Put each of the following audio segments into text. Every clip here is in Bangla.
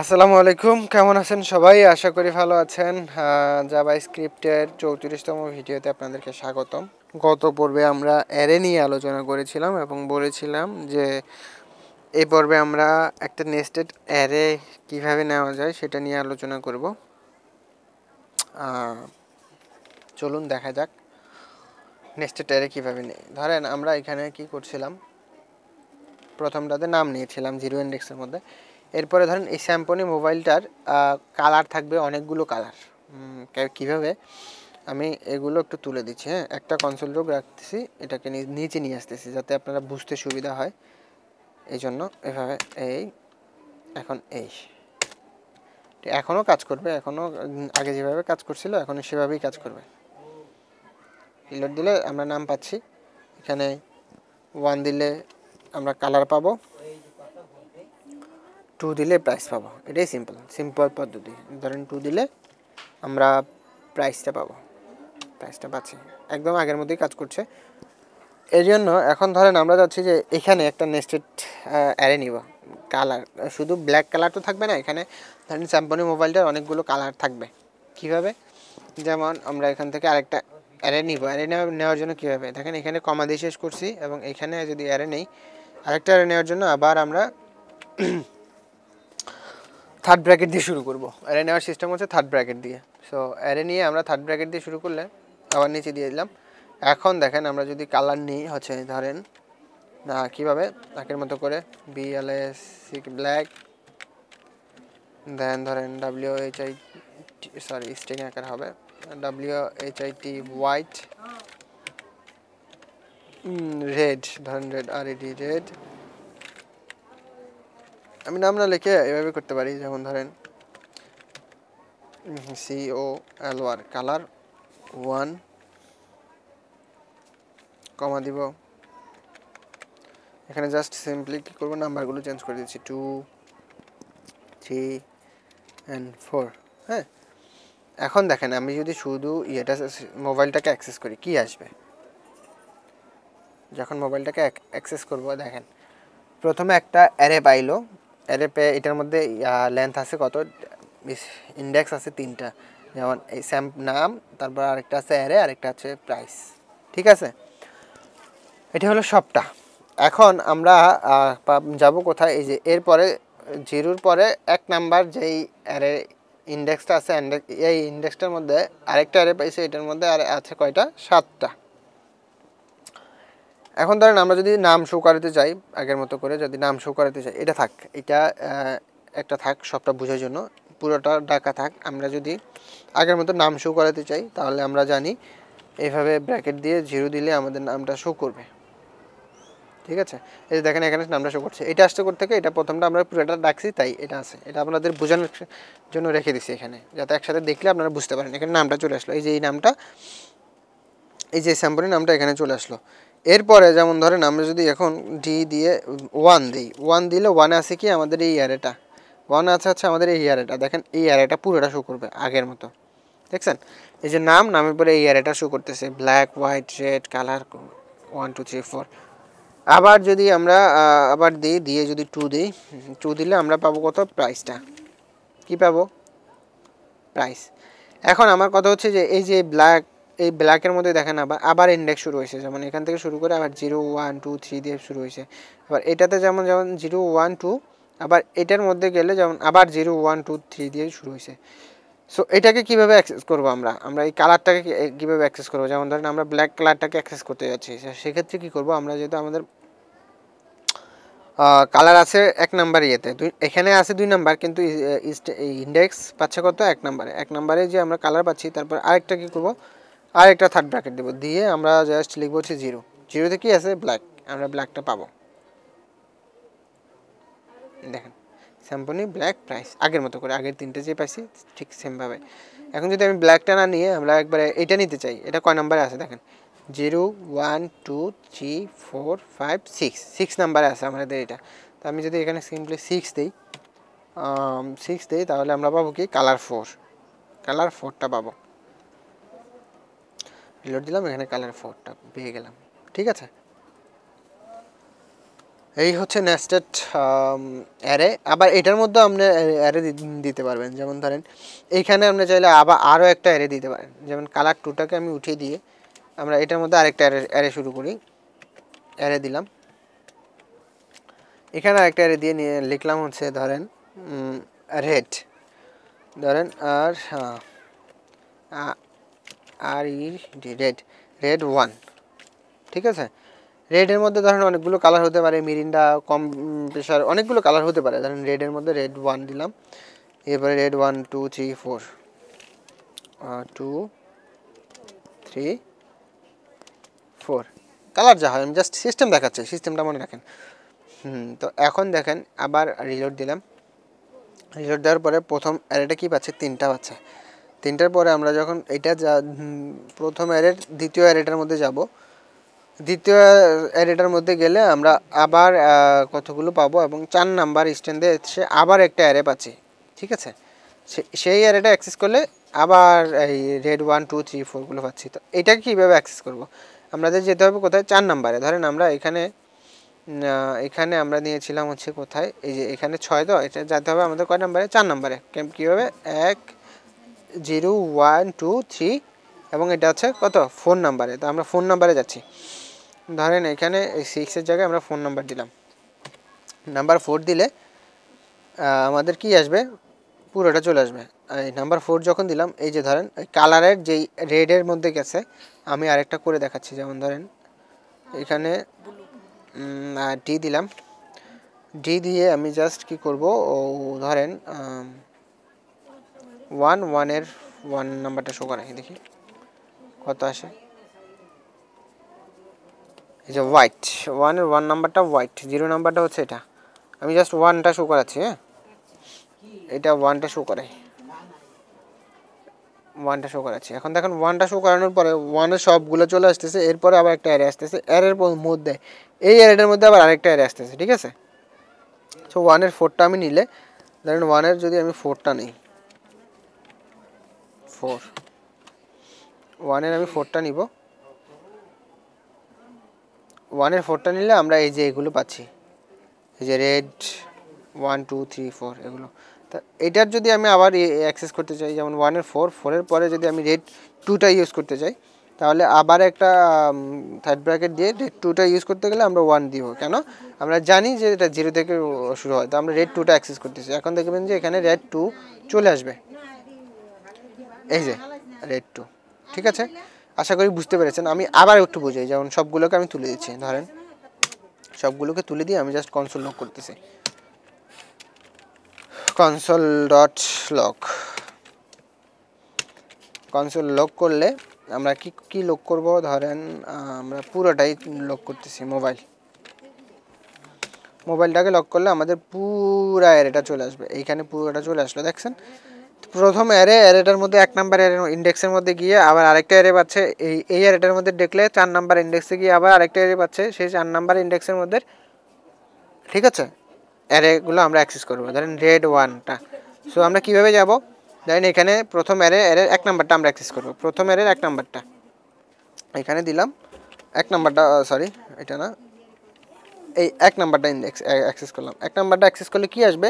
আসসালামু আলাইকুম, কেমন আছেন সবাই? আশা করি ভালো আছেন। জাভাস্ক্রিপ্টের 34তম ভিডিওতে আপনাদেরকে স্বাগতম। গত পর্বে আমরা অ্যারে নিয়ে আলোচনা করেছিলাম এবং বলেছিলাম যে এই পর্বে আমরা একটা নেস্টেড অ্যারে কিভাবে নেওয়া যায় সেটা নিয়ে আলোচনা করব। চলুন দেখা যাক নেস্টেড অ্যারে কীভাবে নেই। ধরেন আমরা এখানে কি করছিলাম, প্রথমটাতে নাম নিয়েছিলাম জিরো ইন্ডেক্সের মধ্যে। এরপরে ধরেন এই স্যাম্পনি মোবাইলটার কালার থাকবে অনেকগুলো কালার। কীভাবে আমি এগুলো একটু তুলে দিচ্ছি। হ্যাঁ, একটা কনসোল লগ রাখতেছি, এটাকে নিচে নিয়ে আসতেছি যাতে আপনারা বুঝতে সুবিধা হয়। এই জন্য এভাবে এখন এখনও কাজ করবে, এখনও আগে যেভাবে কাজ করছিল এখনও সেভাবেই কাজ করবে। রিলোড দিলে আমরা নাম পাচ্ছি, এখানে 1 দিলে আমরা কালার পাবো, 2 দিলে প্রাইস পাবো। এটাই সিম্পল পদ্ধতি। ধরেন 2 দিলে আমরা প্রাইসটা পাচ্ছি, একদম আগের মধ্যেই কাজ করছে। এই জন্য এখন ধরেন আমরা যাচ্ছি যে এখানে একটা নেস্টেড অ্যারে নিব। কালার শুধু ব্ল্যাক কালার তো থাকবে না, এখানে ধরেন স্যাম্পনি মোবাইলটার অনেকগুলো কালার থাকবে। কিভাবে? যেমন আমরা এখান থেকে আরেকটা অ্যারে নিব। অ্যারে নেওয়ার জন্য কীভাবে দেখেন, এখানে কমা দিয়ে শেষ করছি এবং এখানে যদি অ্যারে নেই, আরেকটা অ্যারে নেওয়ার জন্য আবার আমরা থার্ড ব্র্যাকেট দিয়ে শুরু করব। অ্যারে নেওয়ার সিস্টেম হচ্ছে থার্ড ব্র্যাকেট দিয়ে। সো অ্যারে নিয়ে আমরা থার্ড ব্র্যাকেট দিয়ে শুরু করলে আবার নিচে দিয়ে দিলাম। এখন দেখেন আমরা যদি কালার নিই হচ্ছে ধরেন কীভাবে আগের মতো করে BLS ব্ল্যাক, দেন ধরেন স্ট্রিং আকার হবে WHIT হোয়াইট, রেড, ধরেন রেড রেড। আমি নাম না লিখে এভাবে করতে পারি, যেমন ধরেন COLR কালার 1, কমা দিব। এখানে জাস্ট সিম্পলি কী করবো, নাম্বারগুলো চেঞ্জ করে দিচ্ছি 2, 3 and 4। হ্যাঁ, এখন দেখেন আমি যদি শুধু মোবাইলটাকে অ্যাক্সেস করি কি আসবে। যখন মোবাইলটাকে অ্যাক্সেস করব দেখেন প্রথমে একটা অ্যারে পাইলো। অ্যারে পেয়ে এটার মধ্যে লেন্থ আছে কত, ইন্ডেক্স আছে 3টা, যেমন এই নাম, তারপর আরেকটা আছে অ্যারে, আরেকটা আছে প্রাইস। ঠিক আছে, এটা হলো সবটা। এখন আমরা যাব কোথায়, এই যে এরপরে 0-র পরে 1 নাম্বার যেই অ্যারে ইন্ডেক্সটা আছে, এই ইন্ডেক্সটার মধ্যে আরেকটা অ্যারে পাইছে, এটার মধ্যে আর আছে কয়টা, 7টা। এখন ধরেন আমরা যদি নাম শো করাতে চাই আগের মতো করে, যদি নাম শো করাতে চাই, এটা থাক, এটা একটা থাক সবটা বোঝার জন্য, পুরোটা ডাকা থাক। আমরা যদি আগের মতো নাম শো করাতে চাই তাহলে আমরা জানি এইভাবে ব্র্যাকেট দিয়ে 0 দিলে আমাদের নামটা শো করবে। ঠিক আছে, এই যে দেখেন এখানে নামটা শো করছে। এটা আসতে করতে থেকে এটা প্রথমটা আমরা পুরোটা ডাকছি, তাই এটা আছে। এটা আপনাদের বোঝানোর জন্য রেখে দিচ্ছি এখানে, যাতে একসাথে দেখলে আপনারা বুঝতে পারেন। এখানে নামটা চলে আসলো, এই যে এই নামটা, এই যে স্যাম্পলের নামটা এখানে চলে আসলো। এরপরে যেমন ধরেন আমরা যদি এখন ডি দিয়ে 1 দিই, 1 দিলে 1 আছে কি আমাদের এই অ্যারেটা, 1 আছে আমাদের এই অ্যারেটা। দেখেন এই অ্যারেটা পুরোটা শো করবে আগের মতো, দেখছেন? এই যে নামের পরে এই অ্যারেটা শো করতেছে, ব্ল্যাক, হোয়াইট, রেড কালার 1 2 3 4। আবার যদি আমরা আবার দিয়ে যদি 2 দিই, 2 দিলে আমরা পাবো কত, প্রাইসটা। কি পাবো, প্রাইস। এখন আমার কথা হচ্ছে যে এই যে এই ব্ল্যাকের মধ্যে দেখেন আবার ইন্ডেক্স শুরু হয়েছে, যেমন এখান থেকে শুরু করে আবার 0 1 2 3 দিয়ে শুরু হয়েছে। আবার এটাতে যেমন 0 1 2, আবার এটার মধ্যে গেলে যেমন আবার 0 1 2 3 দিয়ে শুরু হয়েছে। সো এটাকে কীভাবে অ্যাক্সেস করবো আমরা এই কালারটাকে কীভাবে অ্যাক্সেস করবো? যেমন ধরেন আমরা ব্ল্যাক কালারটাকে অ্যাক্সেস করতে যাচ্ছি, সেক্ষেত্রে কী করবো আমরা, যেহেতু আমাদের কালার আছে 1 নাম্বার ইয়েতে, এখানে আছে 2 নাম্বার, কিন্তু ইন্ডেক্স পাচ্ছে কত, 1 নাম্বারে। 1 নাম্বারে যে আমরা কালার পাচ্ছি, তারপর আরেকটা কী করবো, আরেকটা থার্ড ব্র্যাকেট দেবো, দিয়ে আমরা জাস্ট লিখবো হচ্ছে 0। 0তে কি আছে, ব্ল্যাক, আমরা ব্ল্যাকটা পাবো। দেখেন স্যাম্পনি ব্ল্যাক প্রাইস আগের মতো করে, আগের 3টে যে পাইছি ঠিক সেমভাবে। এখন যদি আমি ব্ল্যাকটা না নিয়ে আমরা একবারে এটা নিতে চাই, এটা কয় নাম্বারে আছে দেখেন, 0 1 2 3 4 5 6 নাম্বারে আছে আমাদের এটা। তো আমি যদি এখানে সিম্পলি 6 দিই তাহলে আমরা পাবো কি, কালার 4টা পাবো। রিলোড দিলাম, এখানে কালার 4টা পেয়ে গেলাম। ঠিক আছে, এই হচ্ছে নেস্টেড অ্যারে। আবার এটার মধ্যে আপনি অ্যারে দিতে পারবেন, যেমন ধরেন এইখানে আপনি চাইলে আবার আরও একটা অ্যারে দিতে পারেন। যেমন কালার টুটাকে আমি উঠিয়ে দিয়ে আমরা এটার মধ্যে আরেকটা অ্যারে শুরু করি। অ্যারে দিলাম, এখানে আরেকটা অ্যারে দিয়ে নিয়ে লিখলাম হচ্ছে ধরেন রেড, ধরেন আর ই রেড, রেড 1, ঠিক আছে। রেডের মধ্যে ধরেন অনেকগুলো কালার হতে পারে, মিরিন্ডা, কম প্রেশার, অনেকগুলো কালার হতে পারে। ধরেন রেডের মধ্যে রেড 1 দিলাম, এরপরে রেড 1 2 3 4 2 3 4 কালার যা হয়, আমি জাস্ট সিস্টেম দেখাচ্ছি, সিস্টেমটা মনে রাখেন। তো এখন দেখেন আবার রিলোড দিলাম। রিলোড দেওয়ার পরে প্রথম অ্যারেটা কি পাচ্ছে, 3টা পাচ্ছে। 3টার পরে আমরা যখন এটা প্রথম অ্যারের দ্বিতীয় অ্যারেটার মধ্যে যাব, দ্বিতীয় অ্যারেটার মধ্যে গেলে আমরা আবার কতগুলো পাবো, এবং 4 নাম্বার স্ট্যান্ডে এসে আবার একটা অ্যারে পাচ্ছি, ঠিক আছে। সেই অ্যারেটা অ্যাক্সেস করলে আবার এই রেড 1 2 3 4গুলো পাচ্ছি। তো এটাকে কীভাবে অ্যাক্সেস করব, আমাদের যেতে হবে কোথায়, 4 নাম্বারে। ধরেন আমরা এখানে আমরা নিয়েছিলাম হচ্ছে কোথায়, এই যে এখানে 6, তো এটা যেতে হবে আমাদের কয় নাম্বারে, 4 নাম্বারে। কীভাবে, 1 0 1 2 3, এবং এটা হচ্ছে কত, 4 নাম্বারে। তো আমরা 4 নাম্বারে যাচ্ছি। ধরেন এখানে 6-এর জায়গায় আমরা 4 নাম্বার দিলাম। নাম্বার 4 দিলে আমাদের কি আসবে, পুরোটা চলে আসবে। এই নাম্বার 4 যখন দিলাম, এই যে ধরেন এই কালারের যেই রেডের মধ্যে গেছে, আমি আরেকটা করে দেখাচ্ছি। যেমন ধরেন এখানে ডি দিলাম, ডি দিয়ে আমি জাস্ট কি করব, ধরেন 1 এর 1 নাম্বারটা শো করে দেখি কত আসে। এই যে হোয়াইট, 1 এর 1 নাম্বারটা হোয়াইট, 0 নাম্বারটা হচ্ছে এটা। আমি জাস্ট 1টা শো করাচ্ছি, হ্যাঁ, এটা 1টা শো করে, 1টা শো করাচ্ছি। এখন দেখেন 1টা শো করানোর পরে 1-এর সবগুলো চলে আসতেছে, এরপরে আবার একটা অ্যারে আসতেছে, অ্যারের মধ্যে এই অ্যারেটার মধ্যে আবার আরেকটা অ্যারে আসতেছে, ঠিক আছে। সো 1-এর 4টা আমি নিলে, ধরেন 1-এর যদি আমি 4টা নিই, 1-এর আমি 4টা নিব। 1-এর 4টা নিলে আমরা এই যে এগুলো পাচ্ছি, এই যে রেড 1 2 3 4 এগুলো। তো এটার যদি আমি আবার অ্যাক্সেস করতে চাই, যেমন 1-এর 4-এর পরে যদি আমি রেড 2টা ইউজ করতে চাই, তাহলে আবার একটা থার্ড ব্র্যাকেট দিয়ে রেড 2টা ইউজ করতে গেলে আমরা 1 দিব। কেন, আমরা জানি যে এটা 0 থেকে শুরু হয়, তো আমরা রেড 2টা অ্যাক্সেস করতেছি। এখন দেখবেন যে এখানে রেড 2 চলে আসবে, এই যে রেড 2, ঠিক আছে। আশা করি বুঝতে পেরেছেন। আমি আবার একটু বুঝাই, যেমন সবগুলোকে আমি তুলে দিচ্ছি। ধরেন সবগুলোকে তুলে দিয়ে আমি জাস্ট কনসোল লক করতেছি, console dot lock. Console lock করলে আমরা কি লক করব, ধরেন আমরা পুরোটাই লক করতেছি। মোবাইলটাকে লক করলে আমাদের পুরো অ্যারেটা চলে আসবে, এইখানে পুরোটা চলে আসলো, দেখছেন। প্রথম অ্যারেটার মধ্যে 1 নাম্বার অ্যারে ইন্ডেক্সের মধ্যে গিয়ে আবার আরেকটা অ্যারে পাচ্ছে, এই অ্যারেটার মধ্যে দেখলে 4 নাম্বার ইন্ডেক্সে গিয়ে আবার আরেকটা অ্যারে পাচ্ছে, সেই 4 নাম্বার ইন্ডেক্সের মধ্যে, ঠিক আছে, অ্যারেগুলো আমরা অ্যাক্সেস করবো। ধরেন রেড 1টা, সো আমরা কীভাবে যাব, ধরেন এখানে প্রথম অ্যারের 1 নাম্বারটা আমরা অ্যাক্সেস করবো। প্রথম অ্যারের 1 নাম্বারটা এখানে দিলাম, 1 নাম্বারটা, সরি এটা না, এই 1 নাম্বারটা ইন্ডেক্স অ্যাক্সেস করলাম। 1 নাম্বারটা অ্যাক্সেস করলে কি আসবে,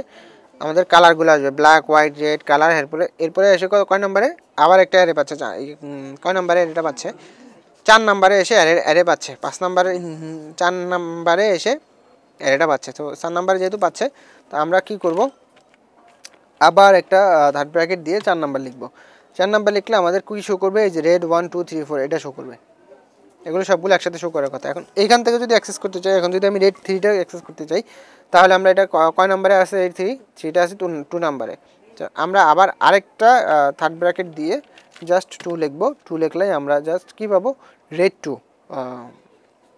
আমাদের কালারগুলো আসবে, ব্ল্যাক হোয়াইট রেড কালার। এরপরে এসে কয় নাম্বারে আবার একটা অ্যারে পাচ্ছে, কয় নাম্বারে এটা পাচ্ছে, 4 নাম্বারে এসে অ্যারে পাচ্ছে। 5 নাম্বারে 4 নাম্বারে এসে অ্যারেটা পাচ্ছে। তো 4 নাম্বারে যেহেতু পাচ্ছে, তো আমরা কি করব, আবার একটা থার্ড ব্র্যাকেট দিয়ে 4 নাম্বার লিখবো। 4 নাম্বার লিখলে আমাদের কি শো করবে, এই যে রেড 1 2 3 4 এটা শো করবে। এগুলো সবগুলো একসাথে শো করার কথা। এখন এইখান থেকে যদি অ্যাক্সেস করতে চাই, এখন যদি আমি রেড 3টা অ্যাক্সেস করতে চাই, তাহলে আমরা এটা কয় নাম্বারে আছে, রেড 3টা আছে 2 নাম্বারে। তো আমরা আবার আরেকটা থার্ড ব্র্যাকেট দিয়ে জাস্ট 2 লিখবো। 2 লিখলেই আমরা জাস্ট কী পাবো, রেড 2,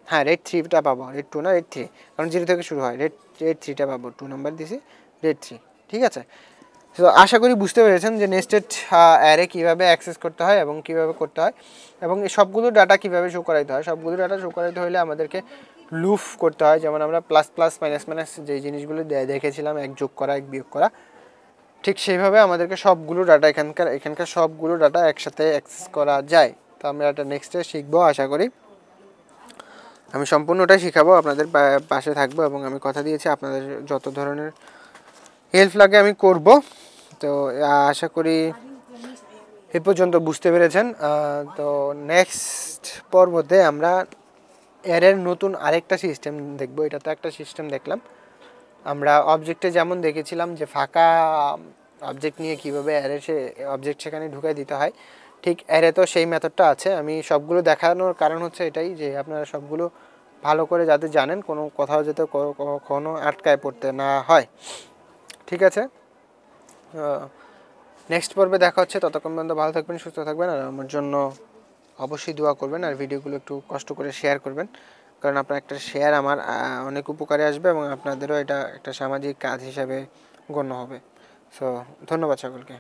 হ্যাঁ রেড 3টা পাবো, রেড 2 না রেড 3, কারণ 0 থেকে শুরু হয়। রেড 3টা পাবো, 2 নাম্বার দিছি, রেড 3, ঠিক আছে। তো আশা করি বুঝতে পেরেছেন যে নেস্টেড অ্যারে কীভাবে অ্যাক্সেস করতে হয় এবং কীভাবে করতে হয়, এবং এই সবগুলো ডাটা কীভাবে শো করাইতে হয়। সবগুলো ডাটা শো করাইতে হলে আমাদেরকে লুপ করতে হয়, যেমন আমরা প্লাস প্লাস মাইনাস মাইনাস যেই জিনিসগুলো দেখেছিলাম, এক যোগ করা এক বিয়োগ করা, ঠিক সেইভাবে আমাদেরকে সবগুলো ডাটা এখানকার সবগুলো ডাটা একসাথে অ্যাক্সেস করা যায়। তো আমরা এটা নেক্সটে শিখবো আশা করি। আমি সম্পূর্ণটাই শেখাবো, আপনাদের পাশে থাকবো এবং আমি কথা দিয়েছি আপনাদের যত ধরনের হেল্প লাগে আমি করব। তো আশা করি এ পর্যন্ত বুঝতে পেরেছেন। তো নেক্সট পর্বতে আমরা অ্যারের নতুন আরেকটা সিস্টেম দেখব। এটা তো একটা সিস্টেম দেখলাম, আমরা অবজেক্টে যেমন দেখেছিলাম যে ফাঁকা অবজেক্ট নিয়ে কীভাবে অ্যারে সে অবজেক্ট সেখানে ঢুকাই দিতে হয়, ঠিক অ্যারে তো সেই মেথডটা আছে। আমি সবগুলো দেখানোর কারণ হচ্ছে এটাই যে আপনারা সবগুলো ভালো করে যাতে জানেন, কোনো কোথাও যাতে কখনো আটকায় পড়তে না হয়। ঠিক আছে, নেক্সট পর্বে দেখা হচ্ছে। ততক্ষণ পর্যন্ত ভালো থাকবেন, সুস্থ থাকবেন, আর আমার জন্য অবশ্যই দোয়া করবেন, আর ভিডিওগুলো একটু কষ্ট করে শেয়ার করবেন, কারণ আপনার একটা শেয়ার আমার অনেক উপকারে আসবে এবং আপনাদেরও এটা একটা সামাজিক কাজ হিসাবে গণ্য হবে। সো ধন্যবাদ সকলকে।